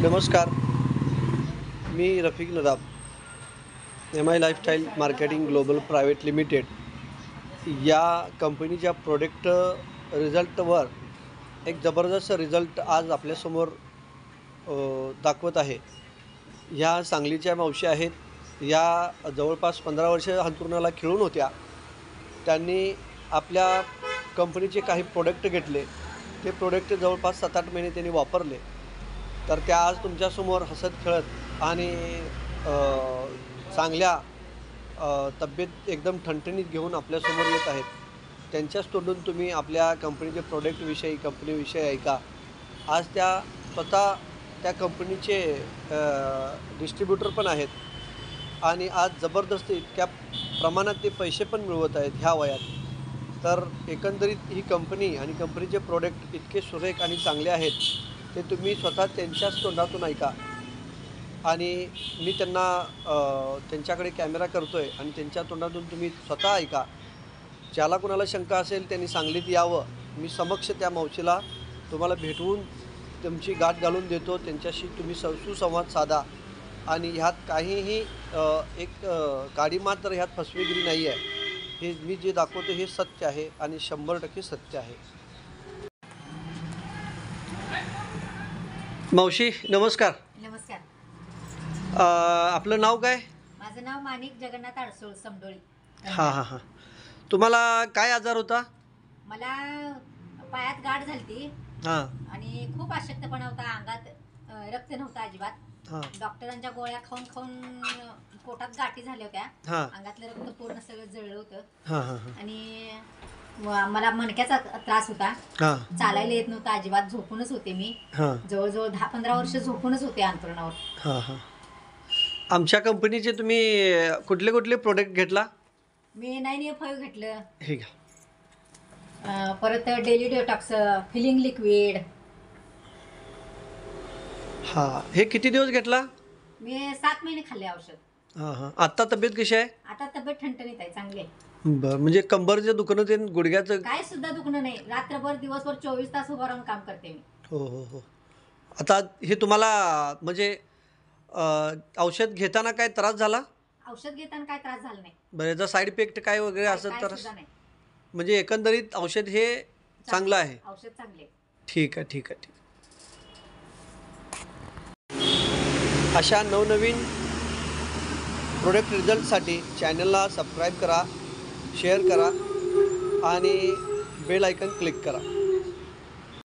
नमस्कार. मी रफिक नदाब, MI lifestyle marketing global private limited या कंपनीच्या प्रोडक्ट रिझल्टवर एक जबरदस्त रिझल्ट आज आपल्यासमोर दाखवत आहे. ह्या सांगलीच्या मावशी आहेत. या जवळपास 15 वर्ष अंथरुणाला खिळून होत्या. त्यांनी आपल्या कंपनीचे काही प्रोडक्ट घेतले. ते प्रोडक्ट जवळपास 7-8 महिने त्यांनी वापरले. तर त्या आज तुमच्यासमोर हसत खेळत आणि चांगल्या तब्येत एकदम ठणठणीत घेऊन आपल्यासमोर येत आहेत. त्यांच्याच तोंडून तुम्ही आपल्या कंपनीचे प्रोडक्टविषयी, कंपनीविषयी ऐका. आज त्या स्वतः त्या कंपनीचे डिस्ट्रीब्युटर पण आहेत आणि आज जबरदस्त इतक्या प्रमाणात ते पैसे पण मिळवत आहेत ह्या वयात. तर एकंदरीत ही कंपनी आणि कंपनीचे प्रोडक्ट इतके सुरेख आणि चांगले आहेत ते तुम्ही स्वतः त्यांच्याच तोंडातून ऐका. आणि मी त्यांच्याकडे कॅमेरा करतो आहे आणि त्यांच्या तोंडातून तुम्ही स्वतः ऐका. ज्याला कोणाला शंका असेल त्यांनी सांगलीत यावं. मी समक्ष त्या मावशीला तुम्हाला भेटवून तुमची गाठ घालून देतो. त्यांच्याशी तुम्ही सुसंवाद साधा. आणि ह्यात काहीही एक काडी मात्र ह्यात फसवेगिरी नाही आहे. हे मी जे दाखवतो हे सत्य आहे आणि 100% सत्य आहे. मावशी नमस्कार. नमस्कार. आपलं नाव काय? माझं नाव माणिक जगन्नाथ अडसूळ, समडोळी. हां. तुम्हाला काय आजार होता? मला पायात गाठ झालती हां आणि खूप अशक्तपणा होता. अंगात रक्त नव्हतं अजिबात. हां डॉक्टरांच्या गोळ्या खाऊन खाऊन पोटात गाठी झाल्या होत्या. हां अंगातलं रक्त पूर्ण सगळं जळलं होतं. हां हां आणि मला मणक्याचा त्रास होता. हां चालायला येत नव्हतं अजिबात. झोपूनच होते मी. हां जवळजवळ 10-15 वर्ष झोपूनच होते अंथरुणावर. हां. आमच्या कंपनीचे तुम्ही कुठले कुठले प्रोडक्ट घेतला? मी 9A5 घेतलं. हे घ्या. परत डेली डिटॉक्स, फिलिंग लिक्विड. हां. हे किती दिवस घेतला? मी 7 महिने खाल्ले औषध. हां. आत्ता तब्येत कशी आहे? आता तब्येत ठणठणीत आहे, चांगली आहे. बरं. म्हणजे कंबरचे दुखणं ते गुडघ्याचं? काय सुद्धा दुखणं नाही. रात्रभर दिवसभर 24 तास उभं राहून काम करते मी. हो. आता हे तुम्हाला म्हणजे औषध घेताना काय त्रास झाला? औषध घेताना काय त्रास झाला नाही. बरं. याचा साईड इफेक्ट काय वगैरे असं काय तर सुद्धा नाही. म्हणजे एकंदरीत औषध हे चांगलं आहे. औषध चांगले. ठीक आहे. अशा नवनवीन प्रोडक्ट रिझल्टसाठी चॅनलला सबस्क्राईब करा, शेअर करा आणि बेल आयकन क्लिक करा.